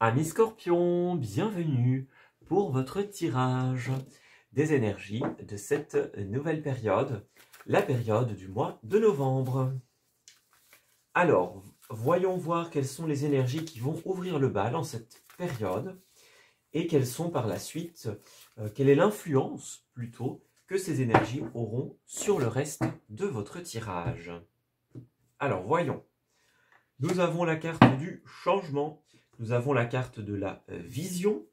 Amis Scorpions, bienvenue pour votre tirage des énergies de cette nouvelle période, la période du mois de novembre. Alors, voyons voir quelles sont les énergies qui vont ouvrir le bal en cette période et quelles sont par la suite, quelle est l'influence plutôt que ces énergies auront sur le reste de votre tirage. Alors, voyons. Nous avons la carte du changement. Nous avons la carte de la vision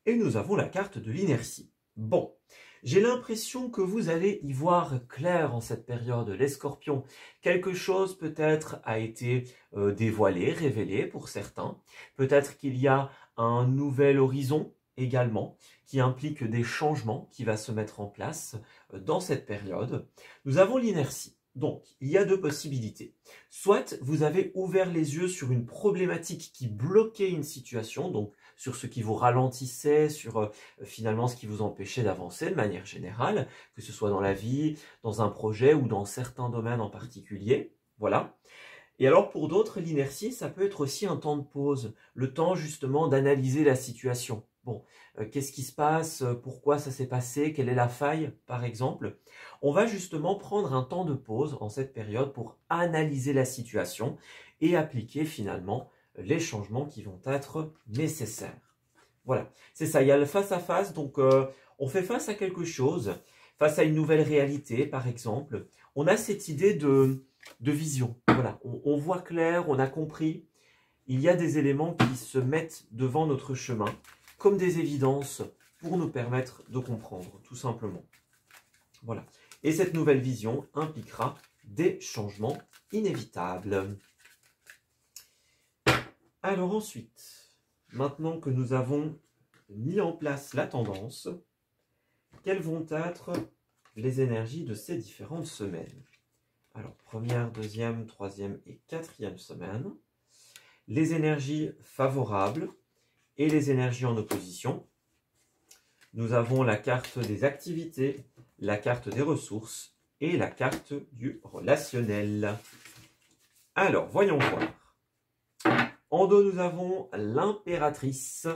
et nous avons la carte de l'inertie. Bon, j'ai l'impression que vous allez y voir clair en cette période, les scorpions. Quelque chose peut-être a été dévoilé, révélé pour certains. Peut-être qu'il y a un nouvel horizon également qui implique des changements qui va se mettre en place dans cette période. Nous avons l'inertie. Donc, il y a deux possibilités. Soit vous avez ouvert les yeux sur une problématique qui bloquait une situation, donc sur ce qui vous ralentissait, sur finalement ce qui vous empêchait d'avancer de manière générale, que ce soit dans la vie, dans un projet ou dans certains domaines en particulier. Voilà. Et alors pour d'autres, l'inertie, ça peut être aussi un temps de pause, le temps justement d'analyser la situation. Bon, qu'est-ce qui se passe? Pourquoi ça s'est passé? Quelle est la faille, par exemple? On va justement prendre un temps de pause en cette période pour analyser la situation et appliquer finalement les changements qui vont être nécessaires. Voilà, c'est ça, il y a le face-à-face, donc on fait face à quelque chose, face à une nouvelle réalité, par exemple. On a cette idée de vision, voilà, on voit clair, on a compris. Il y a des éléments qui se mettent devant notre chemin comme des évidences pour nous permettre de comprendre, tout simplement. Voilà. Et cette nouvelle vision impliquera des changements inévitables. Alors ensuite, maintenant que nous avons mis en place la tendance, quelles vont être les énergies de ces différentes semaines? Alors, première, deuxième, troisième et quatrième semaine. Les énergies favorables et les énergies en opposition. Nous avons la carte des activités, la carte des ressources et la carte du relationnel. Alors, voyons voir. En dos, nous avons l'impératrice,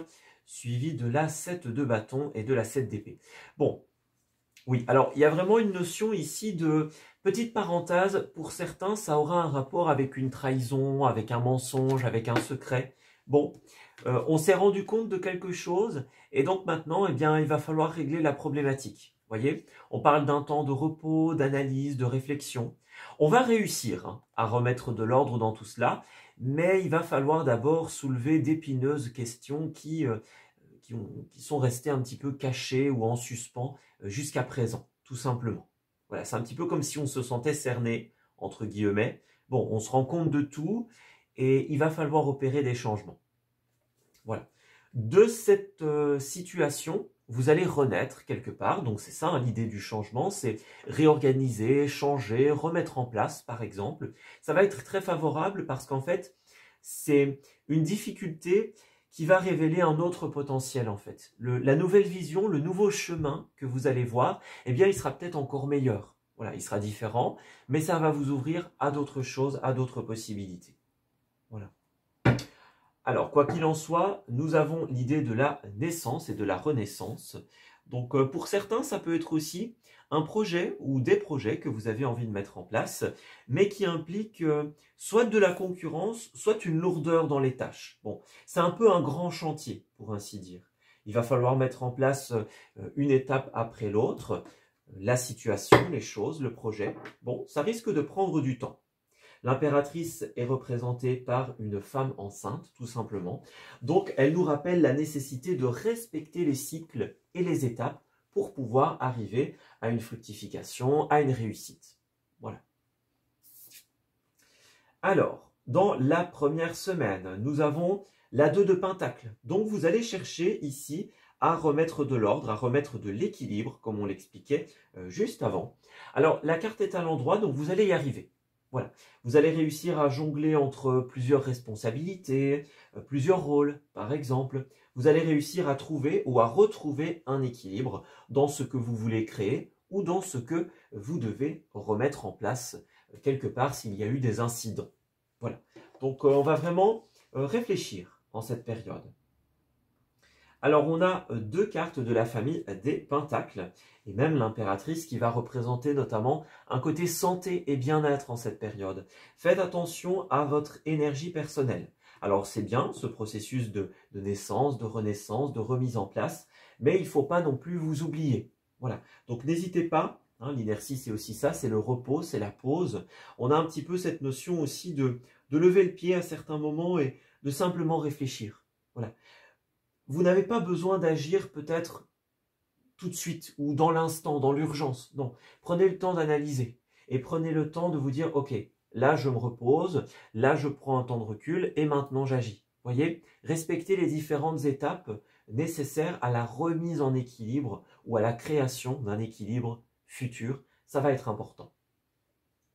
suivie de la 7 de bâton et de la 7 d'épée. Bon, oui, alors il y a vraiment une notion ici de petite parenthèse. Pour certains, ça aura un rapport avec une trahison, avec un mensonge, avec un secret. Bon, on s'est rendu compte de quelque chose et donc maintenant, eh bien, il va falloir régler la problématique. Voyez, on parle d'un temps de repos, d'analyse, de réflexion. On va réussir à remettre de l'ordre dans tout cela, mais il va falloir d'abord soulever d'épineuses questions qui sont restées un petit peu cachées ou en suspens jusqu'à présent, tout simplement. Voilà, c'est un petit peu comme si on se sentait cerné, entre guillemets. Bon, on se rend compte de tout et il va falloir opérer des changements. Voilà. De cette situation, vous allez renaître quelque part. Donc c'est ça, hein, l'idée du changement, c'est réorganiser, changer, remettre en place, par exemple. Ça va être très favorable parce qu'en fait, c'est une difficulté qui va révéler un autre potentiel, en fait. La nouvelle vision, le nouveau chemin que vous allez voir, eh bien, il sera peut-être encore meilleur. Voilà, il sera différent, mais ça va vous ouvrir à d'autres choses, à d'autres possibilités. Voilà. Alors, quoi qu'il en soit, nous avons l'idée de la naissance et de la renaissance. Donc, pour certains, ça peut être aussi un projet ou des projets que vous avez envie de mettre en place, mais qui impliquent soit de la concurrence, soit une lourdeur dans les tâches. Bon, c'est un peu un grand chantier, pour ainsi dire. Il va falloir mettre en place une étape après l'autre, la situation, les choses, le projet. Bon, ça risque de prendre du temps. L'impératrice est représentée par une femme enceinte, tout simplement. Donc, elle nous rappelle la nécessité de respecter les cycles et les étapes pour pouvoir arriver à une fructification, à une réussite. Voilà. Alors, dans la première semaine, nous avons la 2 de Pentacle. Donc, vous allez chercher ici à remettre de l'ordre, à remettre de l'équilibre, comme on l'expliquait juste avant. Alors, la carte est à l'endroit, donc vous allez y arriver. Voilà. Vous allez réussir à jongler entre plusieurs responsabilités, plusieurs rôles, par exemple. Vous allez réussir à trouver ou à retrouver un équilibre dans ce que vous voulez créer ou dans ce que vous devez remettre en place quelque part s'il y a eu des incidents. Voilà. Donc, on va vraiment réfléchir en cette période. Alors, on a deux cartes de la famille des Pentacles et même l'impératrice qui va représenter notamment un côté santé et bien-être en cette période. Faites attention à votre énergie personnelle. Alors, c'est bien ce processus de naissance, de renaissance, de remise en place, mais il ne faut pas non plus vous oublier. Voilà. Donc, n'hésitez pas. Hein, l'inertie, c'est aussi ça, c'est le repos, c'est la pause. On a un petit peu cette notion aussi de lever le pied à certains moments et de simplement réfléchir. Voilà. Vous n'avez pas besoin d'agir peut-être tout de suite ou dans l'instant, dans l'urgence. Non, prenez le temps d'analyser et prenez le temps de vous dire, ok, là je me repose, là je prends un temps de recul et maintenant j'agis. Voyez, respectez les différentes étapes nécessaires à la remise en équilibre ou à la création d'un équilibre futur. Ça va être important.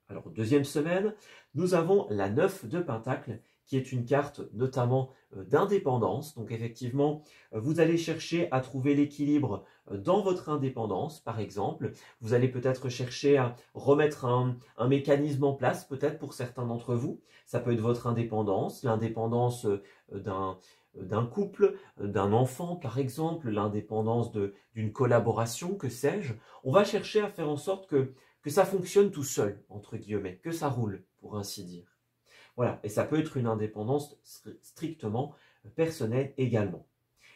Alors, deuxième semaine, nous avons la 9 de Pentacles, qui est une carte notamment d'indépendance. Donc effectivement, vous allez chercher à trouver l'équilibre dans votre indépendance, par exemple. Vous allez peut-être chercher à remettre un mécanisme en place, peut-être pour certains d'entre vous. Ça peut être votre indépendance, l'indépendance d'un couple, d'un enfant, par exemple, l'indépendance d'une collaboration, que sais-je. On va chercher à faire en sorte que ça fonctionne tout seul, entre guillemets, que ça roule, pour ainsi dire. Voilà, et ça peut être une indépendance strictement personnelle également.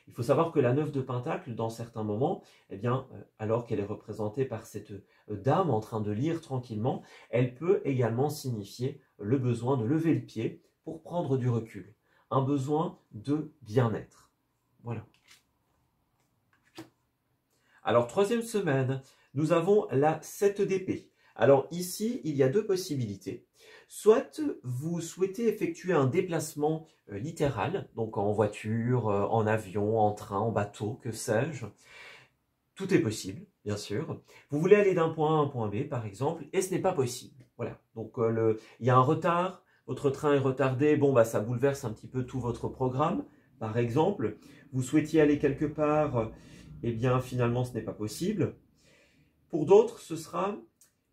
Il faut savoir que la 9 de Pentacle, dans certains moments, eh bien, alors qu'elle est représentée par cette dame en train de lire tranquillement, elle peut également signifier le besoin de lever le pied pour prendre du recul. Un besoin de bien-être. Voilà. Alors, troisième semaine, nous avons la 7 d'épée. Alors ici, il y a deux possibilités. Soit vous souhaitez effectuer un déplacement littéral, donc en voiture, en avion, en train, en bateau, que sais-je. Tout est possible, bien sûr. Vous voulez aller d'un point A à un point B, par exemple, et ce n'est pas possible. Voilà, donc il y a un retard, votre train est retardé, bon, bah, ça bouleverse un petit peu tout votre programme. Par exemple, vous souhaitiez aller quelque part, eh bien finalement ce n'est pas possible. Pour d'autres, ce sera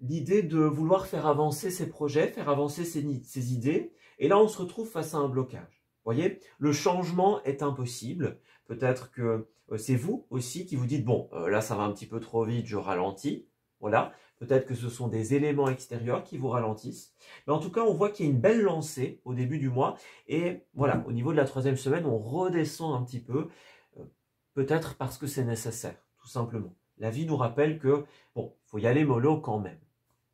l'idée de vouloir faire avancer ses projets, faire avancer ses idées. Et là, on se retrouve face à un blocage. Vous voyez, le changement est impossible. Peut-être que c'est vous aussi qui vous dites, bon, là, ça va un petit peu trop vite, je ralentis. Voilà, peut-être que ce sont des éléments extérieurs qui vous ralentissent. Mais en tout cas, on voit qu'il y a une belle lancée au début du mois. Et voilà, au niveau de la troisième semaine, on redescend un petit peu, peut-être parce que c'est nécessaire, tout simplement. La vie nous rappelle que, bon, il faut y aller mollo quand même.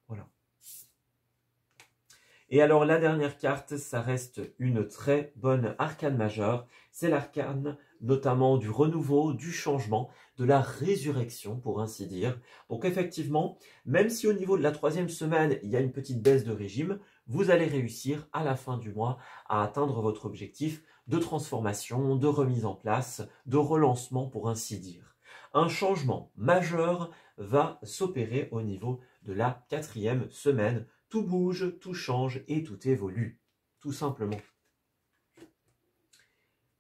Voilà. Et alors, la dernière carte, ça reste une très bonne arcane majeure. C'est l'arcane notamment du renouveau, du changement, de la résurrection, pour ainsi dire. Donc effectivement, même si au niveau de la troisième semaine, il y a une petite baisse de régime, vous allez réussir à la fin du mois à atteindre votre objectif de transformation, de remise en place, de relancement, pour ainsi dire. Un changement majeur va s'opérer au niveau de la quatrième semaine. Tout bouge, tout change et tout évolue, tout simplement.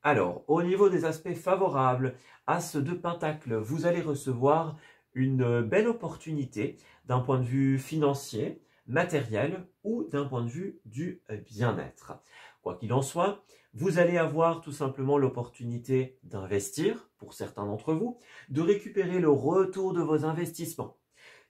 Alors, au niveau des aspects favorables, As de Pentacle, vous allez recevoir une belle opportunité d'un point de vue financier, matériel ou d'un point de vue du bien-être. Quoi qu'il en soit, vous allez avoir tout simplement l'opportunité d'investir, pour certains d'entre vous, de récupérer le retour de vos investissements.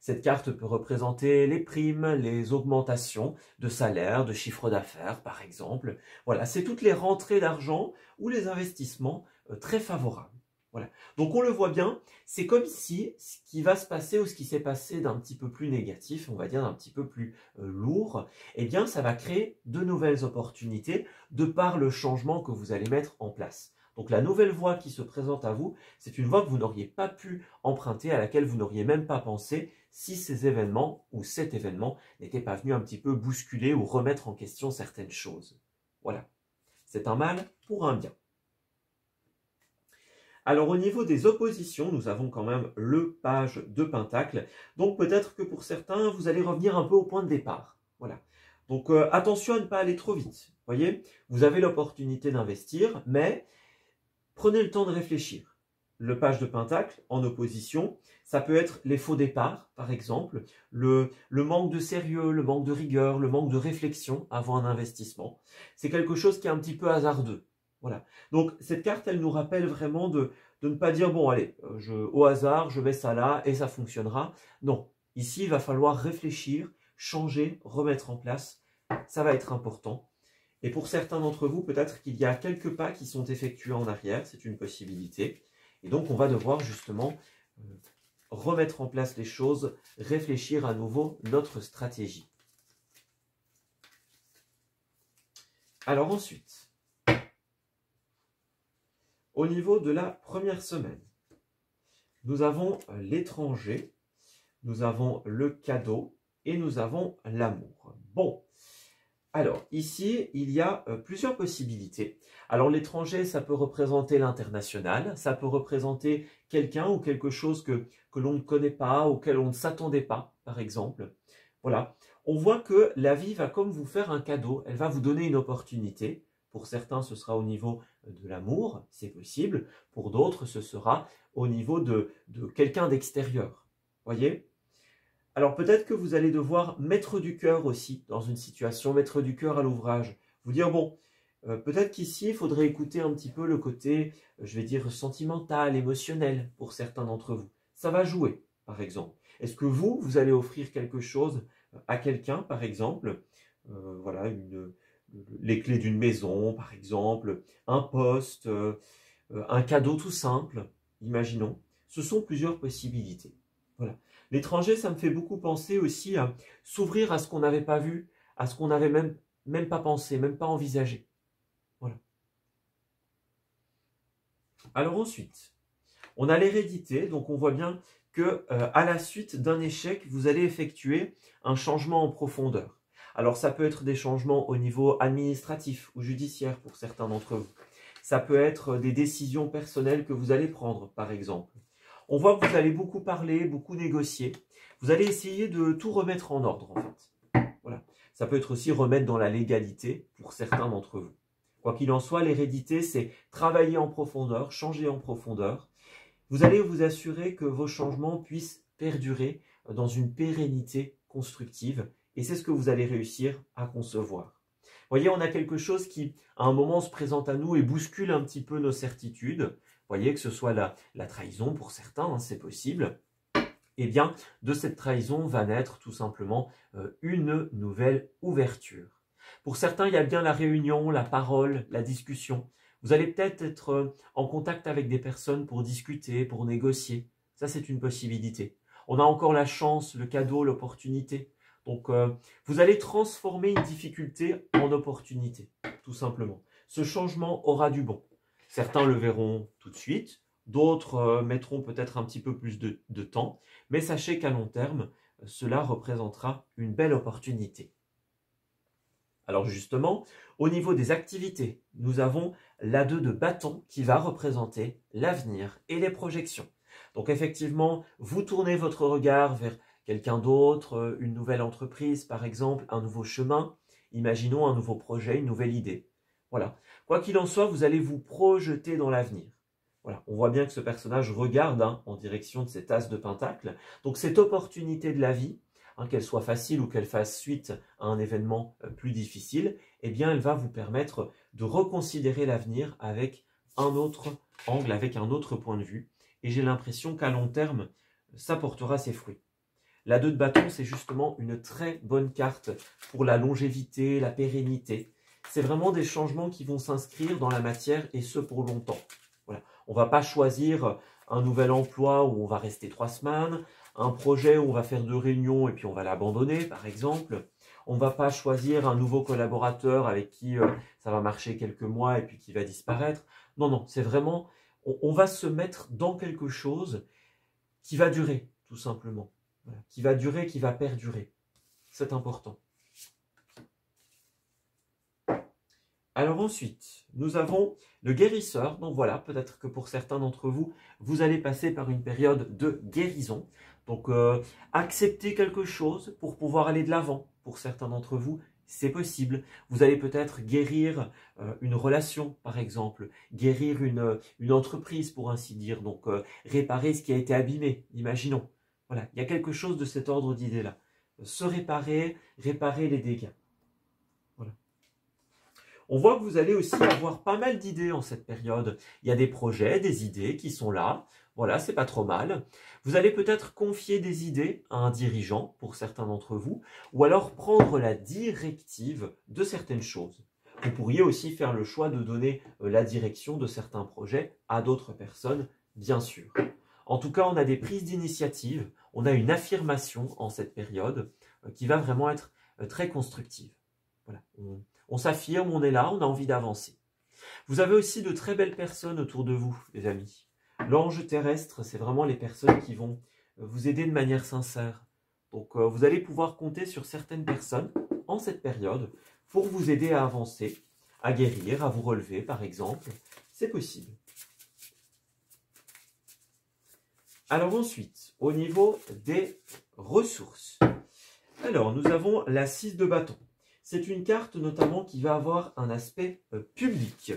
Cette carte peut représenter les primes, les augmentations de salaire, de chiffre d'affaires par exemple. Voilà, c'est toutes les rentrées d'argent ou les investissements très favorables. Voilà. Donc on le voit bien, c'est comme si ce qui va se passer ou ce qui s'est passé d'un petit peu plus négatif, on va dire d'un petit peu plus lourd, eh bien ça va créer de nouvelles opportunités de par le changement que vous allez mettre en place. Donc la nouvelle voie qui se présente à vous, c'est une voie que vous n'auriez pas pu emprunter, à laquelle vous n'auriez même pas pensé si ces événements ou cet événement n'était pas venu un petit peu bousculer ou remettre en question certaines choses. Voilà, c'est un mal pour un bien. Alors au niveau des oppositions, nous avons quand même le page de Pentacle. Donc peut-être que pour certains, vous allez revenir un peu au point de départ. Voilà. Donc attention à ne pas aller trop vite. Voyez, vous avez l'opportunité d'investir, mais prenez le temps de réfléchir. Le page de Pentacle en opposition, ça peut être les faux départs, par exemple, le manque de sérieux, le manque de rigueur, le manque de réflexion avant un investissement. C'est quelque chose qui est un petit peu hasardeux. Voilà. Donc cette carte, elle nous rappelle vraiment de ne pas dire, bon allez, au hasard, je mets ça là et ça fonctionnera. Non, ici, il va falloir réfléchir, changer, remettre en place. Ça va être important. Et pour certains d'entre vous, peut-être qu'il y a quelques pas qui sont effectués en arrière, c'est une possibilité. Et donc, on va devoir justement remettre en place les choses, réfléchir à nouveau notre stratégie. Alors ensuite, au niveau de la première semaine, nous avons l'étranger, nous avons le cadeau et nous avons l'amour. Bon. Alors, ici, il y a plusieurs possibilités. Alors, l'étranger, ça peut représenter l'international, ça peut représenter quelqu'un ou quelque chose que l'on ne connaît pas, auquel on ne s'attendait pas, par exemple. Voilà. On voit que la vie va comme vous faire un cadeau, elle va vous donner une opportunité. Pour certains, ce sera au niveau de l'amour, c'est possible. Pour d'autres, ce sera au niveau de quelqu'un d'extérieur. Voyez ? Alors peut-être que vous allez devoir mettre du cœur aussi dans une situation, mettre du cœur à l'ouvrage. Vous dire, bon, peut-être qu'ici, il faudrait écouter un petit peu le côté, je vais dire, sentimental, émotionnel pour certains d'entre vous. Ça va jouer, par exemple. Est-ce que vous allez offrir quelque chose à quelqu'un, par exemple, voilà, les clés d'une maison, par exemple, un poste, un cadeau tout simple, imaginons. Ce sont plusieurs possibilités. Voilà. L'étranger, ça me fait beaucoup penser aussi à s'ouvrir à ce qu'on n'avait pas vu, à ce qu'on n'avait même pas pensé, même pas envisagé. Voilà. Alors ensuite, on a l'hérédité, donc on voit bien que à la suite d'un échec, vous allez effectuer un changement en profondeur. Alors ça peut être des changements au niveau administratif ou judiciaire pour certains d'entre vous. Ça peut être des décisions personnelles que vous allez prendre, par exemple. On voit que vous allez beaucoup parler, beaucoup négocier. Vous allez essayer de tout remettre en ordre, en fait. Voilà. Ça peut être aussi remettre dans la légalité pour certains d'entre vous. Quoi qu'il en soit, l'hérédité, c'est travailler en profondeur, changer en profondeur. Vous allez vous assurer que vos changements puissent perdurer dans une pérennité constructive. Et c'est ce que vous allez réussir à concevoir. Vous voyez, on a quelque chose qui, à un moment, se présente à nous et bouscule un petit peu nos certitudes. Vous voyez, que ce soit la trahison pour certains, hein, c'est possible. Eh bien, de cette trahison va naître tout simplement une nouvelle ouverture. Pour certains, il y a bien la réunion, la parole, la discussion. Vous allez peut-être être en contact avec des personnes pour discuter, pour négocier. Ça, c'est une possibilité. On a encore la chance, le cadeau, l'opportunité. Donc, vous allez transformer une difficulté en opportunité, tout simplement. Ce changement aura du bon. Certains le verront tout de suite, d'autres mettront peut-être un petit peu plus de temps, mais sachez qu'à long terme, cela représentera une belle opportunité. Alors justement, au niveau des activités, nous avons l'A2 de bâton qui va représenter l'avenir et les projections. Donc effectivement, vous tournez votre regard vers quelqu'un d'autre, une nouvelle entreprise par exemple, un nouveau chemin, imaginons un nouveau projet, une nouvelle idée. Voilà. Quoi qu'il en soit, vous allez vous projeter dans l'avenir. Voilà. On voit bien que ce personnage regarde en direction de cet as de pentacle. Donc cette opportunité de la vie, qu'elle soit facile ou qu'elle fasse suite à un événement plus difficile, eh bien elle va vous permettre de reconsidérer l'avenir avec un autre angle, avec un autre point de vue. Et j'ai l'impression qu'à long terme, ça portera ses fruits. La 2 de bâton, c'est justement une très bonne carte pour la longévité, la pérennité. C'est vraiment des changements qui vont s'inscrire dans la matière et ce pour longtemps. Voilà. On ne va pas choisir un nouvel emploi où on va rester 3 semaines, un projet où on va faire 2 réunions et puis on va l'abandonner par exemple. On ne va pas choisir un nouveau collaborateur avec qui ça va marcher quelques mois et puis qui va disparaître. Non, non, c'est vraiment, on va se mettre dans quelque chose qui va durer, tout simplement. Voilà. Qui va durer, qui va perdurer. C'est important. Alors ensuite, nous avons le guérisseur. Donc voilà, peut-être que pour certains d'entre vous, vous allez passer par une période de guérison. Donc accepter quelque chose pour pouvoir aller de l'avant. Pour certains d'entre vous, c'est possible. Vous allez peut-être guérir une relation, par exemple, guérir une entreprise, pour ainsi dire, donc réparer ce qui a été abîmé, imaginons. Voilà, il y a quelque chose de cet ordre d'idée-là. Se réparer, réparer les dégâts. Voilà. On voit que vous allez aussi avoir pas mal d'idées en cette période. Il y a des projets, des idées qui sont là. Voilà, c'est pas trop mal. Vous allez peut-être confier des idées à un dirigeant, pour certains d'entre vous, ou alors prendre la directive de certaines choses. Vous pourriez aussi faire le choix de donner la direction de certains projets à d'autres personnes, bien sûr. En tout cas, on a des prises d'initiative, on a une affirmation en cette période qui va vraiment être très constructive. Voilà. On s'affirme, on est là, on a envie d'avancer. Vous avez aussi de très belles personnes autour de vous, les amis. L'ange terrestre, c'est vraiment les personnes qui vont vous aider de manière sincère. Donc, vous allez pouvoir compter sur certaines personnes en cette période pour vous aider à avancer, à guérir, à vous relever, par exemple. C'est possible. Alors ensuite, au niveau des ressources. Alors, nous avons la 6 de bâton. C'est une carte notamment qui va avoir un aspect public.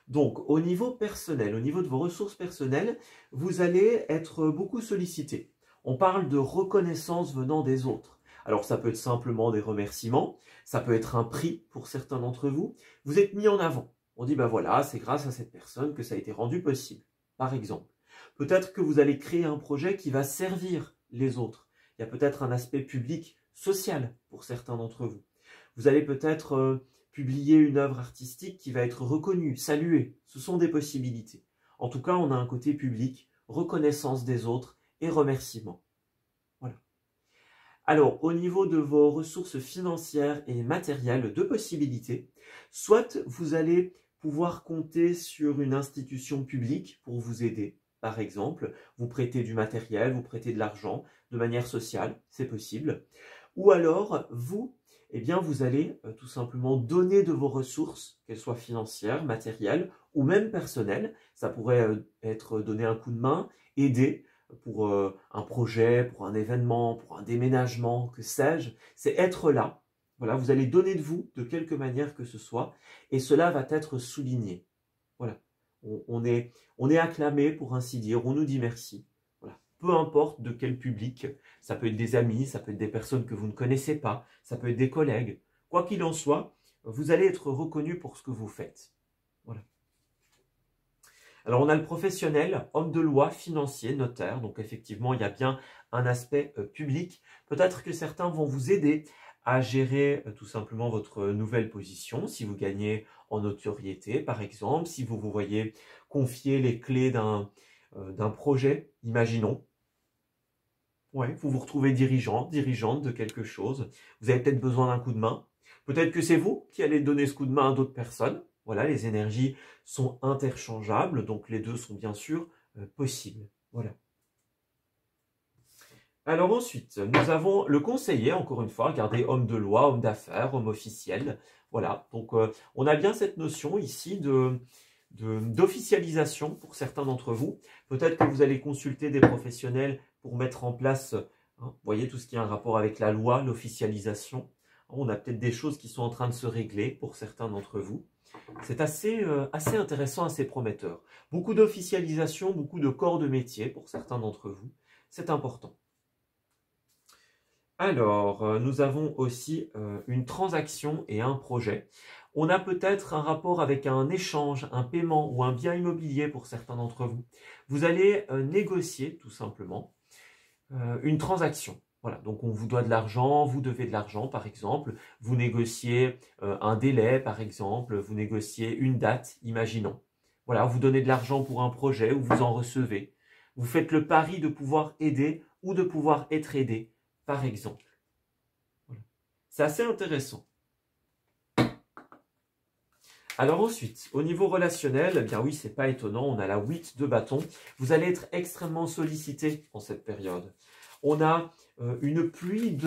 Donc, au niveau personnel, au niveau de vos ressources personnelles, vous allez être beaucoup sollicité. On parle de reconnaissance venant des autres. Alors, ça peut être simplement des remerciements, ça peut être un prix pour certains d'entre vous. Vous êtes mis en avant. On dit, ben voilà, c'est grâce à cette personne que ça a été rendu possible, par exemple. Peut-être que vous allez créer un projet qui va servir les autres. Il y a peut-être un aspect public, social pour certains d'entre vous. Vous allez peut-être publier une œuvre artistique qui va être reconnue, saluée. Ce sont des possibilités. En tout cas, on a un côté public, reconnaissance des autres et remerciement. Voilà. Alors, au niveau de vos ressources financières et matérielles, deux possibilités. Soit vous allez pouvoir compter sur une institution publique pour vous aider. Par exemple, vous prêtez du matériel, vous prêtez de l'argent de manière sociale, c'est possible. Ou alors, vous allez tout simplement donner de vos ressources, qu'elles soient financières, matérielles ou même personnelles. Ça pourrait être donner un coup de main, aider pour un projet, pour un événement, pour un déménagement, que sais-je. C'est être là. Voilà, vous allez donner de vous de quelque manière que ce soit et cela va être souligné. Voilà, on est acclamé pour ainsi dire, on nous dit merci. Voilà. Peu importe de quel public, ça peut être des amis, ça peut être des personnes que vous ne connaissez pas, ça peut être des collègues. Quoi qu'il en soit, vous allez être reconnu pour ce que vous faites. Voilà. Alors on a le professionnel, homme de loi, financier, notaire. Donc effectivement, il y a bien un aspect public. Peut-être que certains vont vous aider à gérer tout simplement votre nouvelle position, si vous gagnez en notoriété, par exemple, si vous vous voyez confier les clés d'un projet, imaginons. Ouais, vous vous retrouvez dirigeant, dirigeante de quelque chose. Vous avez peut-être besoin d'un coup de main. Peut-être que c'est vous qui allez donner ce coup de main à d'autres personnes. Voilà, les énergies sont interchangeables, donc les deux sont bien sûr possibles. Voilà. Alors ensuite, nous avons le conseiller, encore une fois, regardez, homme de loi, homme d'affaires, homme officiel. Voilà, donc on a bien cette notion ici d'officialisation pour certains d'entre vous. Peut-être que vous allez consulter des professionnels pour mettre en place, vous voyez, tout ce qui a un rapport avec la loi, l'officialisation. On a peut-être des choses qui sont en train de se régler pour certains d'entre vous. C'est assez intéressant, assez prometteur. Beaucoup d'officialisation, beaucoup de corps de métier pour certains d'entre vous. C'est important. Alors, nous avons aussi une transaction et un projet. On a peut-être un rapport avec un échange, un paiement ou un bien immobilier pour certains d'entre vous. Vous allez négocier tout simplement une transaction. Voilà, donc on vous doit de l'argent, vous devez de l'argent par exemple. Vous négociez un délai par exemple, vous négociez une date, imaginons. Voilà, vous donnez de l'argent pour un projet ou vous en recevez. Vous faites le pari de pouvoir aider ou de pouvoir être aidé, par exemple. Voilà. C'est assez intéressant. Alors ensuite, au niveau relationnel, eh bien oui, c'est pas étonnant, on a la 8 de bâton. Vous allez être extrêmement sollicité en cette période. On a une pluie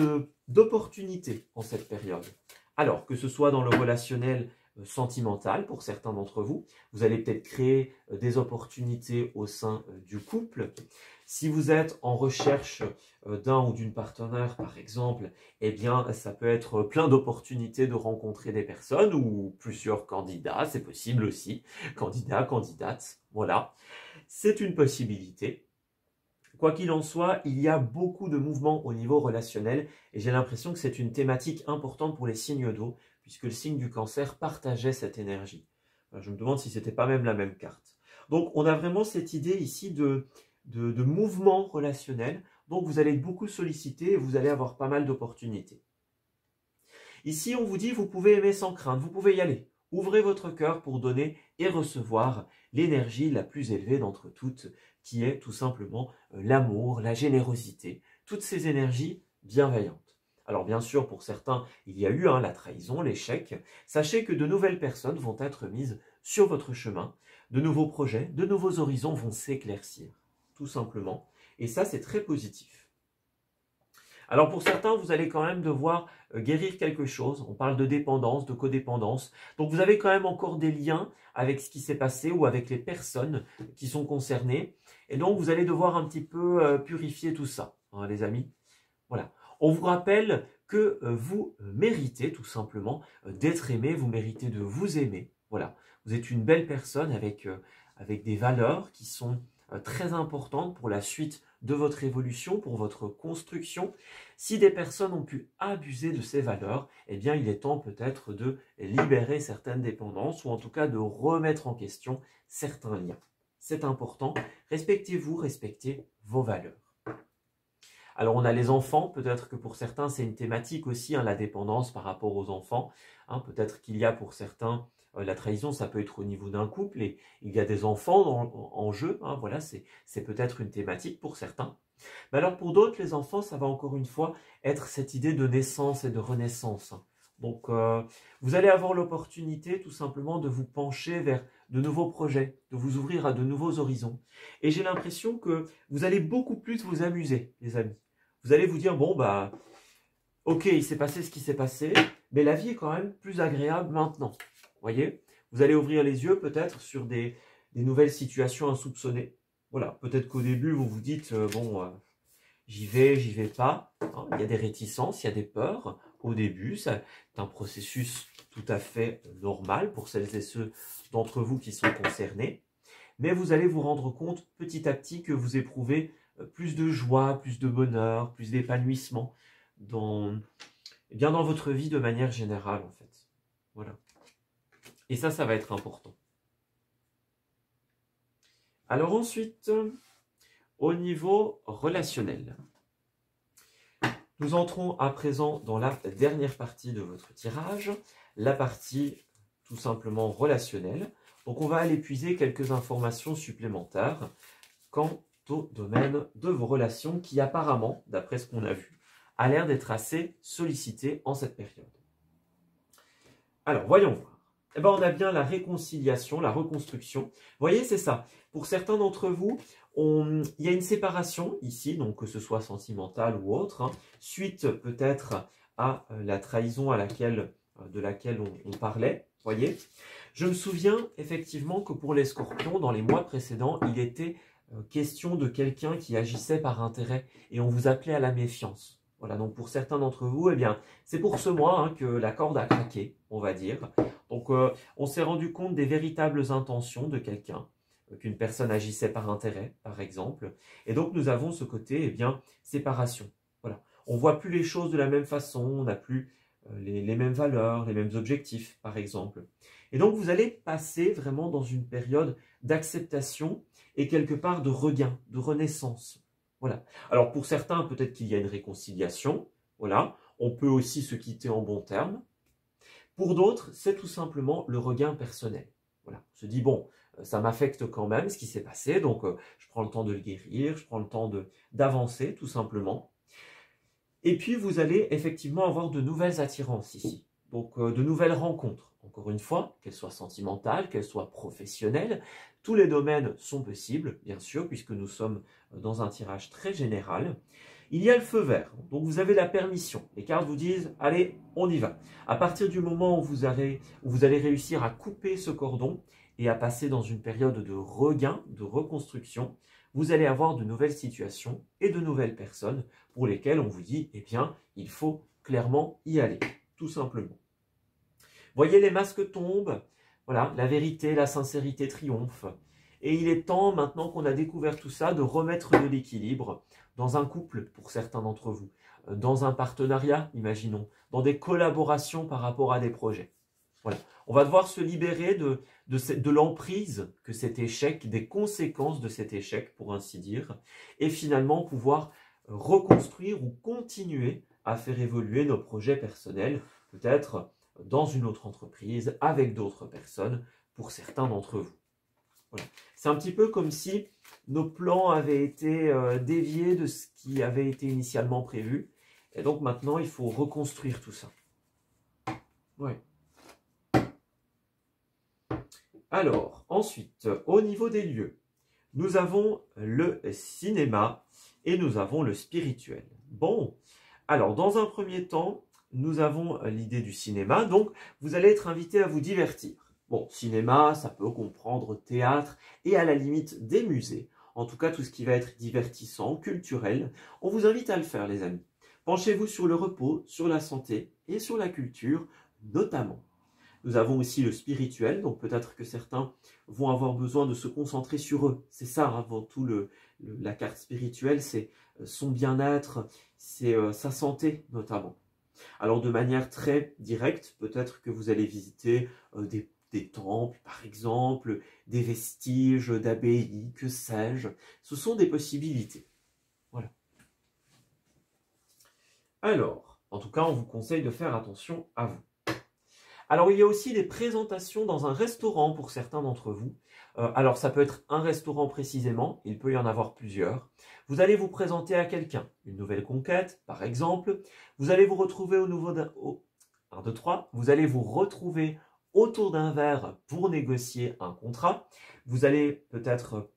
d'opportunités en cette période. Alors, que ce soit dans le relationnel sentimentale pour certains d'entre vous. Vous allez peut-être créer des opportunités au sein du couple. Si vous êtes en recherche d'un ou d'une partenaire, par exemple, eh bien, ça peut être plein d'opportunités de rencontrer des personnes ou plusieurs candidats, c'est possible aussi. Candidats, candidates, voilà. C'est une possibilité. Quoi qu'il en soit, il y a beaucoup de mouvements au niveau relationnel et j'ai l'impression que c'est une thématique importante pour les signes d'eau puisque le signe du cancer partageait cette énergie. Je me demande si c'était pas même la même carte. Donc on a vraiment cette idée ici de mouvement relationnel, donc vous allez être beaucoup sollicité et vous allez avoir pas mal d'opportunités. Ici on vous dit vous pouvez aimer sans crainte, vous pouvez y aller. Ouvrez votre cœur pour donner et recevoir l'énergie la plus élevée d'entre toutes, qui est tout simplement l'amour, la générosité, toutes ces énergies bienveillantes. Alors bien sûr, pour certains, il y a eu la trahison, l'échec. Sachez que de nouvelles personnes vont être mises sur votre chemin, de nouveaux projets, de nouveaux horizons vont s'éclaircir, tout simplement. Et ça, c'est très positif. Alors pour certains, vous allez quand même devoir guérir quelque chose. On parle de dépendance, de codépendance. Donc vous avez quand même encore des liens avec ce qui s'est passé ou avec les personnes qui sont concernées. Et donc vous allez devoir un petit peu purifier tout ça, hein, les amis. Voilà. On vous rappelle que vous méritez tout simplement d'être aimé, vous méritez de vous aimer. Voilà. Vous êtes une belle personne avec des valeurs qui sont très importantes pour la suite de votre évolution, pour votre construction. Si des personnes ont pu abuser de ces valeurs, eh bien il est temps peut-être de libérer certaines dépendances ou en tout cas de remettre en question certains liens. C'est important. Respectez-vous, respectez vos valeurs. Alors on a les enfants, peut-être que pour certains c'est une thématique aussi, la dépendance par rapport aux enfants. Peut-être qu'il y a pour certains la trahison, ça peut être au niveau d'un couple et il y a des enfants en jeu. Voilà, c'est peut-être une thématique pour certains. Mais alors pour d'autres, les enfants, ça va encore une fois être cette idée de naissance et de renaissance. Donc vous allez avoir l'opportunité tout simplement de vous pencher vers de nouveaux projets, de vous ouvrir à de nouveaux horizons. Et j'ai l'impression que vous allez beaucoup plus vous amuser, les amis. Vous allez vous dire, bon, bah, ok, il s'est passé ce qui s'est passé, mais la vie est quand même plus agréable maintenant. Voyez, vous allez ouvrir les yeux peut-être sur des nouvelles situations insoupçonnées. Voilà, peut-être qu'au début, vous vous dites, j'y vais pas. Il y a des réticences, il y a des peurs. Au début, c'est un processus tout à fait normal pour celles et ceux d'entre vous qui sont concernés. Mais vous allez vous rendre compte petit à petit que vous éprouvez plus de joie, plus de bonheur, plus d'épanouissement dans votre vie de manière générale en fait. Voilà. Et ça va être important. Alors ensuite, au niveau relationnel. Nous entrons à présent dans la dernière partie de votre tirage, la partie tout simplement relationnelle. Donc on va aller puiser quelques informations supplémentaires quant au domaine de vos relations qui apparemment, d'après ce qu'on a vu, a l'air d'être assez sollicité en cette période. Alors voyons voir. Eh bien, on a bien la réconciliation, la reconstruction. Vous voyez, c'est ça. Pour certains d'entre vous, il y a une séparation ici, donc que ce soit sentimentale ou autre, suite peut-être à la trahison de laquelle on parlait. Voyez, je me souviens effectivement que pour les scorpions, dans les mois précédents, il était question de quelqu'un qui agissait par intérêt et on vous appelait à la méfiance. Voilà, donc pour certains d'entre vous, eh bien, c'est pour ce mois que la corde a craqué, on va dire. Donc, on s'est rendu compte des véritables intentions de quelqu'un, qu'une personne agissait par intérêt, par exemple. Et donc, nous avons ce côté, eh bien, séparation. Voilà, on ne voit plus les choses de la même façon, on n'a plus les mêmes valeurs, les mêmes objectifs, par exemple. Et donc, vous allez passer vraiment dans une période d'acceptation et quelque part de regain, de renaissance. Voilà. Alors, pour certains, peut-être qu'il y a une réconciliation. Voilà. On peut aussi se quitter en bons termes. Pour d'autres, c'est tout simplement le regain personnel. Voilà. On se dit, bon, ça m'affecte quand même ce qui s'est passé, donc je prends le temps de le guérir, je prends le temps d'avancer, tout simplement. Et puis, vous allez effectivement avoir de nouvelles attirances ici. Donc, de nouvelles rencontres. Encore une fois, qu'elles soient sentimentales, qu'elles soient professionnelles, Tous les domaines sont possibles, bien sûr, puisque nous sommes dans un tirage très général. Il y a le feu vert, donc vous avez la permission. Les cartes vous disent, allez, on y va. À partir du moment où vous allez réussir à couper ce cordon et à passer dans une période de regain, de reconstruction, vous allez avoir de nouvelles situations et de nouvelles personnes pour lesquelles on vous dit, eh bien, il faut clairement y aller, tout simplement. Voyez, les masques tombent, voilà, la vérité, la sincérité triomphent. Et il est temps, maintenant qu'on a découvert tout ça, de remettre de l'équilibre dans un couple, pour certains d'entre vous, dans un partenariat, imaginons, dans des collaborations par rapport à des projets. Voilà. On va devoir se libérer de l'emprise que cet échec, des conséquences de cet échec, pour ainsi dire, et finalement pouvoir reconstruire ou continuer à faire évoluer nos projets personnels, peut-être dans une autre entreprise, avec d'autres personnes, pour certains d'entre vous. Voilà. C'est un petit peu comme si nos plans avaient été déviés de ce qui avait été initialement prévu. Et donc maintenant, il faut reconstruire tout ça. Ouais. Alors, ensuite, au niveau des lieux, nous avons le cinéma et nous avons le spirituel. Bon, alors dans un premier temps, nous avons l'idée du cinéma. Donc, vous allez être invité à vous divertir. Bon, cinéma, ça peut comprendre théâtre et à la limite des musées. En tout cas, tout ce qui va être divertissant, culturel, on vous invite à le faire, les amis. Penchez-vous sur le repos, sur la santé et sur la culture, notamment. Nous avons aussi le spirituel, donc peut-être que certains vont avoir besoin de se concentrer sur eux. C'est ça, avant tout, la carte spirituelle, c'est son bien-être, c'est sa santé, notamment. Alors, de manière très directe, peut-être que vous allez visiter des temples, par exemple, des vestiges d'abbayes, que sais-je. Ce sont des possibilités. Voilà. Alors, en tout cas, on vous conseille de faire attention à vous. Alors, il y a aussi des présentations dans un restaurant pour certains d'entre vous. Alors, ça peut être un restaurant précisément, il peut y en avoir plusieurs. Vous allez vous présenter à quelqu'un, une nouvelle conquête, par exemple. Vous allez vous retrouver vous allez vous retrouver autour d'un verre pour négocier un contrat. Vous allez peut-être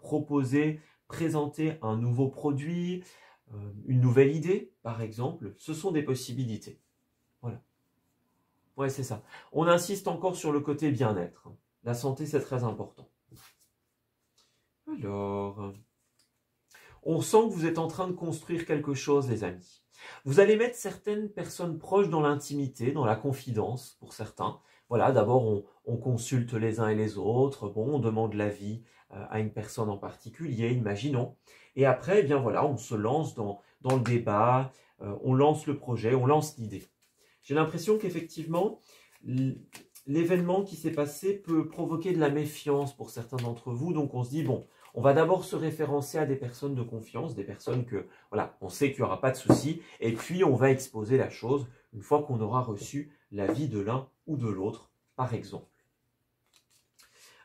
présenter un nouveau produit, une nouvelle idée, par exemple. Ce sont des possibilités. Voilà. Ouais, c'est ça. On insiste encore sur le côté bien-être. La santé, c'est très important. Alors, on sent que vous êtes en train de construire quelque chose, les amis. Vous allez mettre certaines personnes proches dans l'intimité, dans la confidence, pour certains. Voilà, d'abord, on consulte les uns et les autres. Bon, on demande l'avis à une personne en particulier, imaginons. Et après, eh bien voilà, on se lance dans le débat, on lance le projet, on lance l'idée. J'ai l'impression qu'effectivement, l'événement qui s'est passé peut provoquer de la méfiance pour certains d'entre vous. Donc, on se dit, bon, on va d'abord se référencer à des personnes de confiance, des personnes que, voilà, on sait qu'il n'y aura pas de souci. Et puis, on va exposer la chose une fois qu'on aura reçu l'avis de l'un ou de l'autre, par exemple.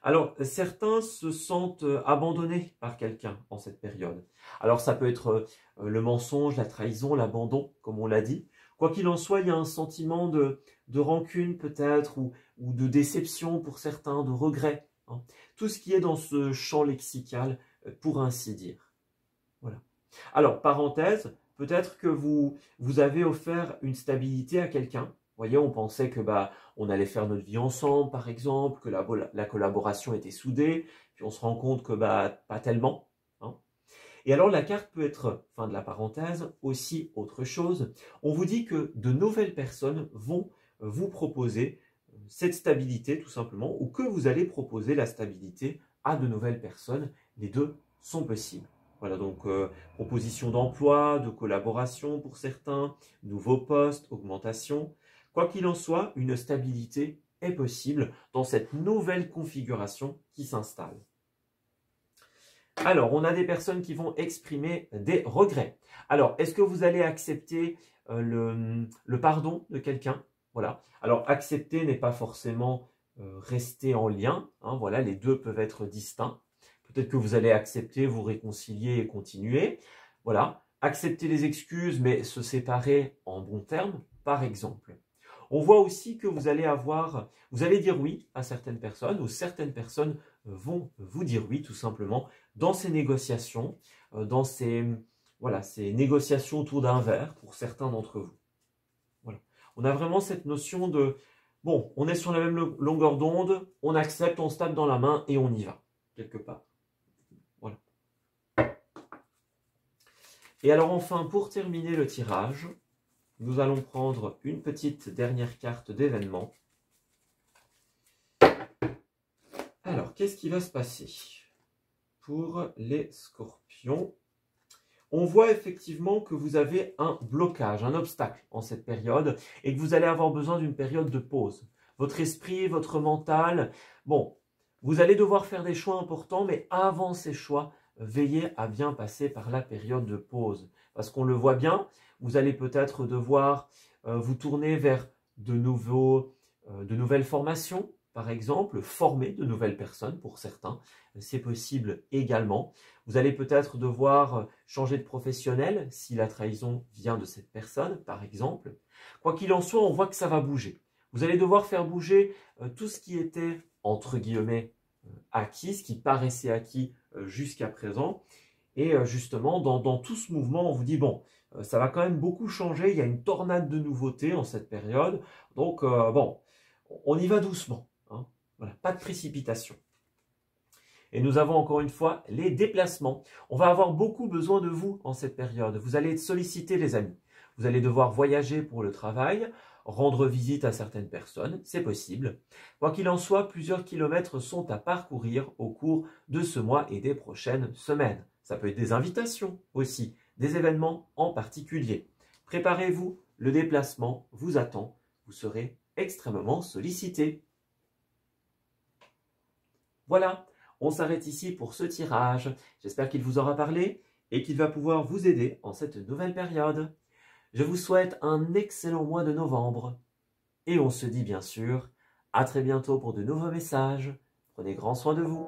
Alors, certains se sentent abandonnés par quelqu'un en cette période. Alors, ça peut être le mensonge, la trahison, l'abandon, comme on l'a dit. Quoi qu'il en soit, il y a un sentiment de rancune peut-être, ou de déception pour certains, de regret. Hein. Tout ce qui est dans ce champ lexical, pour ainsi dire. Voilà. Alors, parenthèse, peut-être que vous avez offert une stabilité à quelqu'un. Vous voyez, on pensait que on allait faire notre vie ensemble, par exemple, que la collaboration était soudée, puis on se rend compte que pas tellement. Hein. Et alors, la carte peut être, fin de la parenthèse, aussi autre chose. On vous dit que de nouvelles personnes vont vous proposer cette stabilité, tout simplement, ou que vous allez proposer la stabilité à de nouvelles personnes. Les deux sont possibles. Voilà, donc proposition d'emploi, de collaboration pour certains, nouveaux postes, augmentation. Quoi qu'il en soit, une stabilité est possible dans cette nouvelle configuration qui s'installe. Alors, on a des personnes qui vont exprimer des regrets. Alors, est-ce que vous allez accepter le pardon de quelqu'un? Voilà. Alors, accepter n'est pas forcément rester en lien. Hein, voilà, les deux peuvent être distincts. Peut-être que vous allez accepter, vous réconcilier et continuer. Voilà. Accepter les excuses, mais se séparer en bons termes, par exemple. On voit aussi que vous allez dire oui à certaines personnes, ou certaines personnes vont vous dire oui, tout simplement, dans ces négociations, dans ces négociations autour d'un verre, pour certains d'entre vous. Voilà. On a vraiment cette notion de, bon, on est sur la même longueur d'onde, on accepte, on se tape dans la main et on y va, quelque part. Voilà. Et alors enfin, pour terminer le tirage, nous allons prendre une petite dernière carte d'événement. Alors, qu'est-ce qui va se passer pour les scorpions? On voit effectivement que vous avez un blocage, un obstacle en cette période et que vous allez avoir besoin d'une période de pause. Votre esprit, votre mental, bon, vous allez devoir faire des choix importants, mais avant ces choix, veillez à bien passer par la période de pause. Parce qu'on le voit bien, vous allez peut-être devoir vous tourner vers de nouvelles formations, par exemple, former de nouvelles personnes pour certains, c'est possible également. Vous allez peut-être devoir changer de professionnel si la trahison vient de cette personne, par exemple. Quoi qu'il en soit, on voit que ça va bouger. Vous allez devoir faire bouger tout ce qui était, entre guillemets, acquis, ce qui paraissait acquis jusqu'à présent. Et justement, dans tout ce mouvement, on vous dit, bon, ça va quand même beaucoup changer, il y a une tornade de nouveautés en cette période. Donc, bon, on y va doucement. Hein. Voilà, pas de précipitation. Et nous avons encore une fois les déplacements. On va avoir beaucoup besoin de vous en cette période. Vous allez être sollicité, les amis. Vous allez devoir voyager pour le travail, rendre visite à certaines personnes, c'est possible. Quoi qu'il en soit, plusieurs kilomètres sont à parcourir au cours de ce mois et des prochaines semaines. Ça peut être des invitations aussi, des événements en particulier. Préparez-vous, le déplacement vous attend. Vous serez extrêmement sollicité. Voilà, on s'arrête ici pour ce tirage. J'espère qu'il vous aura parlé et qu'il va pouvoir vous aider en cette nouvelle période. Je vous souhaite un excellent mois de novembre. Et on se dit bien sûr à très bientôt pour de nouveaux messages. Prenez grand soin de vous.